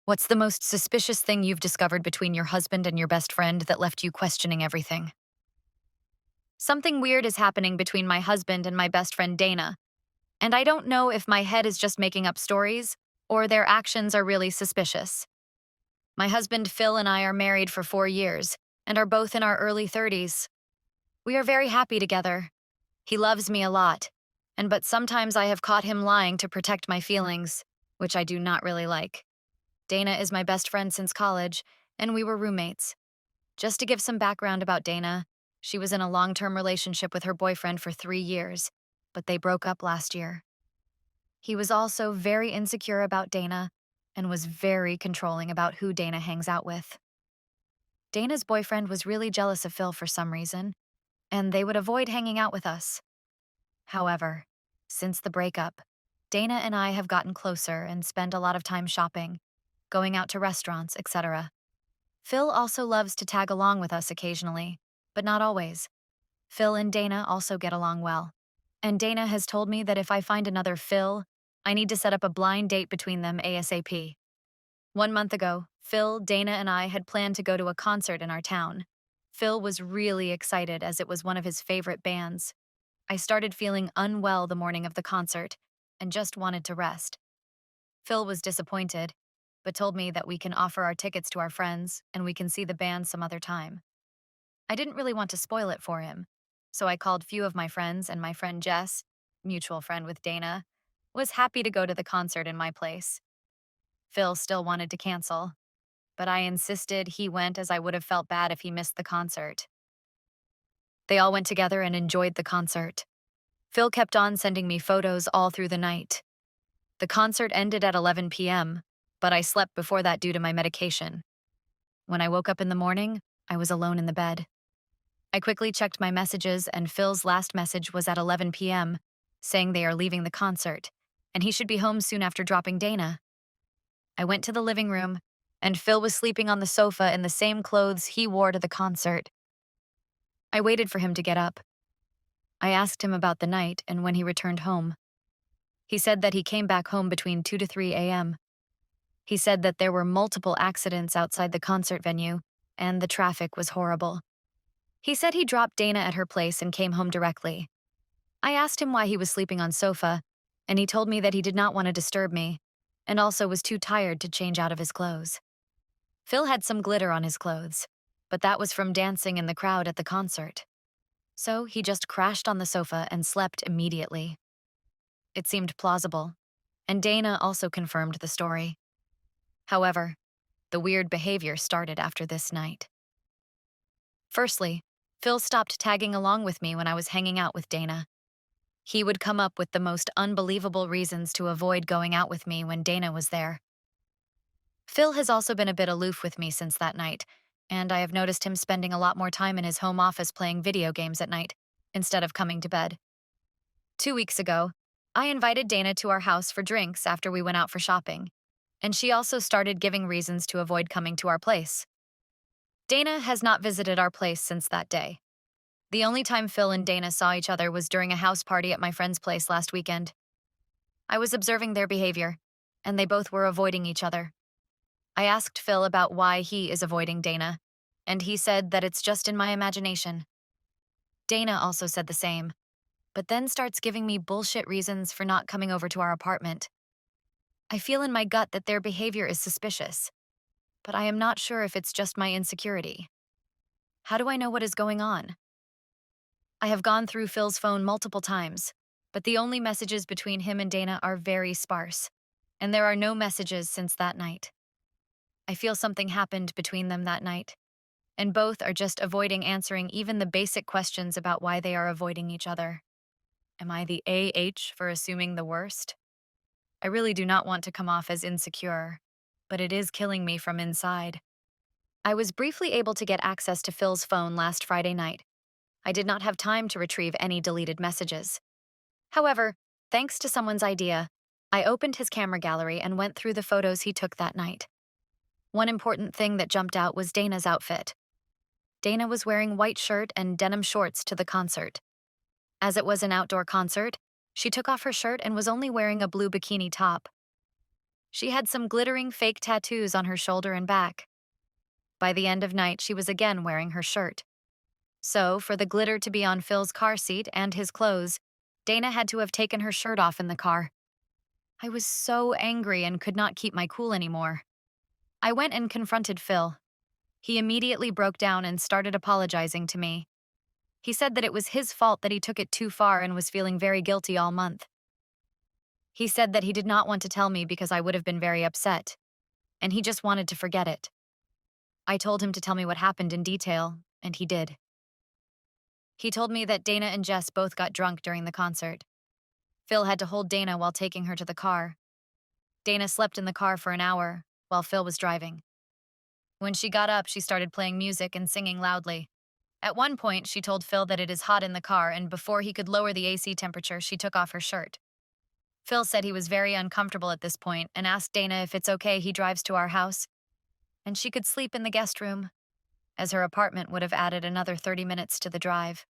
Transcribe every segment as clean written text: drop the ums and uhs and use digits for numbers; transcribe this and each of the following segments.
What's the most suspicious thing you've discovered between your husband and your best friend that left you questioning everything? Something weird is happening between my husband and my best friend Dana, and I don't know if my head is just making up stories or their actions are really suspicious. My husband Phil and I are married for 4 years and are both in our early 30s. We are very happy together. He loves me a lot, but sometimes I have caught him lying to protect my feelings, which I do not really like. Dana is my best friend since college, and we were roommates. Just to give some background about Dana, she was in a long-term relationship with her boyfriend for 3 years, but they broke up last year. He was also very insecure about Dana and was very controlling about who Dana hangs out with. Dana's boyfriend was really jealous of Phil for some reason, and they would avoid hanging out with us. However, since the breakup, Dana and I have gotten closer and spend a lot of time shopping, going out to restaurants, etc. Phil also loves to tag along with us occasionally, but not always. Phil and Dana also get along well. And Dana has told me that if I find another Phil, I need to set up a blind date between them ASAP. 1 month ago, Phil, Dana, and I had planned to go to a concert in our town. Phil was really excited as it was one of his favorite bands. I started feeling unwell the morning of the concert and just wanted to rest. Phil was disappointed, but told me that we can offer our tickets to our friends and we can see the band some other time. I didn't really want to spoil it for him, so I called few of my friends, and my friend Jess, mutual friend with Dana, was happy to go to the concert in my place. Phil still wanted to cancel, but I insisted he went as I would have felt bad if he missed the concert. They all went together and enjoyed the concert. Phil kept on sending me photos all through the night. The concert ended at 11 p.m., but I slept before that due to my medication. When I woke up in the morning, I was alone in the bed. I quickly checked my messages, and Phil's last message was at 11 p.m., saying they are leaving the concert, and he should be home soon after dropping Dana. I went to the living room, and Phil was sleeping on the sofa in the same clothes he wore to the concert. I waited for him to get up. I asked him about the night and when he returned home. He said that he came back home between 2 to 3 a.m. He said that there were multiple accidents outside the concert venue, and the traffic was horrible. He said he dropped Dana at her place and came home directly. I asked him why he was sleeping on sofa, and he told me that he did not want to disturb me, and also was too tired to change out of his clothes. Phil had some glitter on his clothes, but that was from dancing in the crowd at the concert. So he just crashed on the sofa and slept immediately. It seemed plausible, and Dana also confirmed the story. However, the weird behavior started after this night. Firstly, Phil stopped tagging along with me when I was hanging out with Dana. He would come up with the most unbelievable reasons to avoid going out with me when Dana was there. Phil has also been a bit aloof with me since that night, and I have noticed him spending a lot more time in his home office playing video games at night, instead of coming to bed. 2 weeks ago, I invited Dana to our house for drinks after we went out for shopping, and she also started giving reasons to avoid coming to our place. Dana has not visited our place since that day. The only time Phil and Dana saw each other was during a house party at my friend's place last weekend. I was observing their behavior, and they both were avoiding each other. I asked Phil about why he is avoiding Dana, and he said that it's just in my imagination. Dana also said the same, but then starts giving me bullshit reasons for not coming over to our apartment. I feel in my gut that their behavior is suspicious, but I am not sure if it's just my insecurity. How do I know what is going on? I have gone through Phil's phone multiple times, but the only messages between him and Dana are very sparse, and there are no messages since that night. I feel something happened between them that night, and both are just avoiding answering even the basic questions about why they are avoiding each other. Am I the for assuming the worst? I really do not want to come off as insecure, but it is killing me from inside. I was briefly able to get access to Phil's phone last Friday night. I did not have time to retrieve any deleted messages. However, thanks to someone's idea, I opened his camera gallery and went through the photos he took that night. One important thing that jumped out was Dana's outfit. Dana was wearing white shirt and denim shorts to the concert. As it was an outdoor concert, she took off her shirt and was only wearing a blue bikini top. She had some glittering fake tattoos on her shoulder and back. By the end of night, she was again wearing her shirt. So, for the glitter to be on Phil's car seat and his clothes, Dana had to have taken her shirt off in the car. I was so angry and could not keep my cool anymore. I went and confronted Phil. He immediately broke down and started apologizing to me. He said that it was his fault that he took it too far and was feeling very guilty all month. He said that he did not want to tell me because I would have been very upset, and he just wanted to forget it. I told him to tell me what happened in detail, and he did. He told me that Dana and Jess both got drunk during the concert. Phil had to hold Dana while taking her to the car. Dana slept in the car for an hour while Phil was driving. When she got up, she started playing music and singing loudly. At one point, she told Phil that it is hot in the car, and before he could lower the AC temperature, she took off her shirt. Phil said he was very uncomfortable at this point and asked Dana if it's okay he drives to our house, and she could sleep in the guest room, as her apartment would have added another 30 minutes to the drive.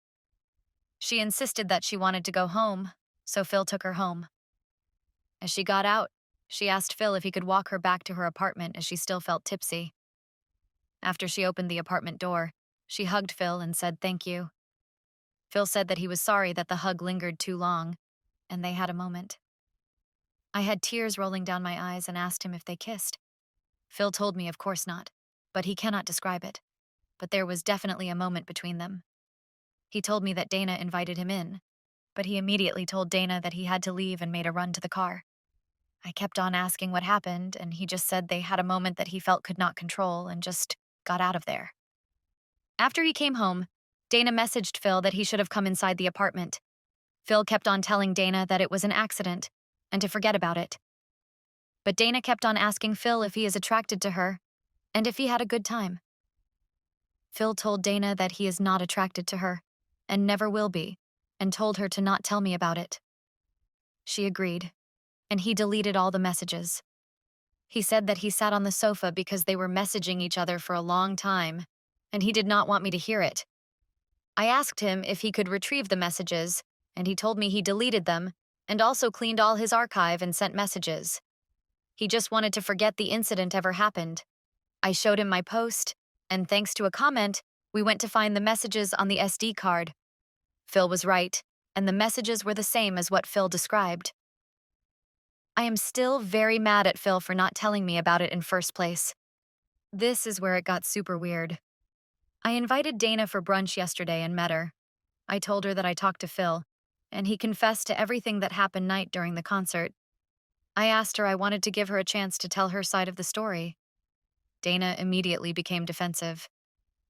She insisted that she wanted to go home, so Phil took her home. As she got out, she asked Phil if he could walk her back to her apartment as she still felt tipsy. After she opened the apartment door, she hugged Phil and said thank you. Phil said that he was sorry that the hug lingered too long, and they had a moment. I had tears rolling down my eyes and asked him if they kissed. Phil told me of course not, but he cannot describe it. But there was definitely a moment between them. He told me that Dana invited him in, but he immediately told Dana that he had to leave and made a run to the car. I kept on asking what happened, and he just said they had a moment that he felt could not control and just got out of there. After he came home, Dana messaged Phil that he should have come inside the apartment. Phil kept on telling Dana that it was an accident and to forget about it. But Dana kept on asking Phil if he is attracted to her and if he had a good time. Phil told Dana that he is not attracted to her and never will be, and told her to not tell me about it. She agreed, and he deleted all the messages. He said that he sat on the sofa because they were messaging each other for a long time, and he did not want me to hear it. I asked him if he could retrieve the messages, and he told me he deleted them and also cleaned all his archive and sent messages. He just wanted to forget the incident ever happened. I showed him my post, and thanks to a comment, we went to find the messages on the SD card. Phil was right, and the messages were the same as what Phil described. I am still very mad at Phil for not telling me about it in first place. This is where it got super weird. I invited Dana for brunch yesterday and met her. I told her that I talked to Phil, and he confessed to everything that happened night during the concert. I asked her I wanted to give her a chance to tell her side of the story. Dana immediately became defensive.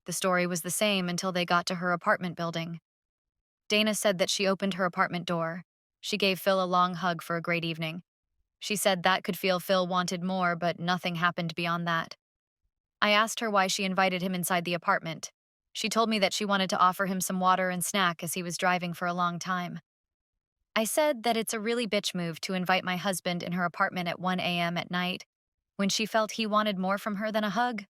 The story was the same until they got to her apartment building. Dana said that she opened her apartment door. She gave Phil a long hug for a great evening. She said that could feel Phil wanted more, but nothing happened beyond that. I asked her why she invited him inside the apartment. She told me that she wanted to offer him some water and snack as he was driving for a long time. I said that it's a really bitch move to invite my husband in her apartment at 1 a.m. at night when she felt he wanted more from her than a hug.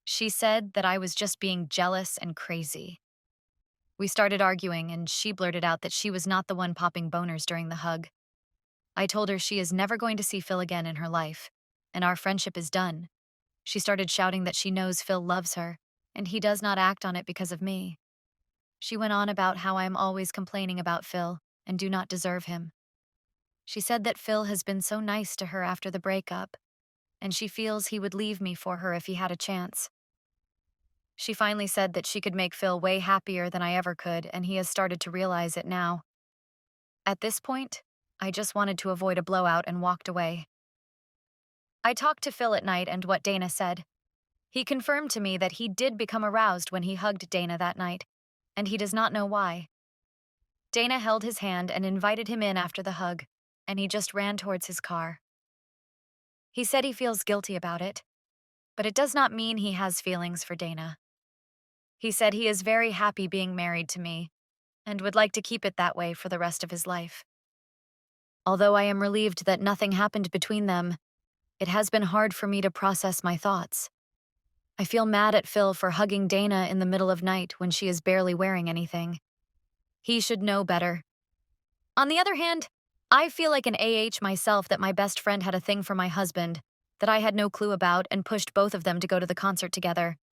She said that I was just being jealous and crazy. We started arguing, and she blurted out that she was not the one popping boners during the hug. I told her she is never going to see Phil again in her life, and our friendship is done. She started shouting that she knows Phil loves her, and he does not act on it because of me. She went on about how I am always complaining about Phil and do not deserve him. She said that Phil has been so nice to her after the breakup, and she feels he would leave me for her if he had a chance. She finally said that she could make Phil way happier than I ever could, and he has started to realize it now. At this point, I just wanted to avoid a blowout and walked away. I talked to Phil at night and what Dana said. He confirmed to me that he did become aroused when he hugged Dana that night, and he does not know why. Dana held his hand and invited him in after the hug, and he just ran towards his car. He said he feels guilty about it, but it does not mean he has feelings for Dana. He said he is very happy being married to me and would like to keep it that way for the rest of his life. Although I am relieved that nothing happened between them, it has been hard for me to process my thoughts. I feel mad at Phil for hugging Dana in the middle of night when she is barely wearing anything. He should know better. On the other hand, I feel like an AH myself that my best friend had a thing for my husband that I had no clue about and pushed both of them to go to the concert together.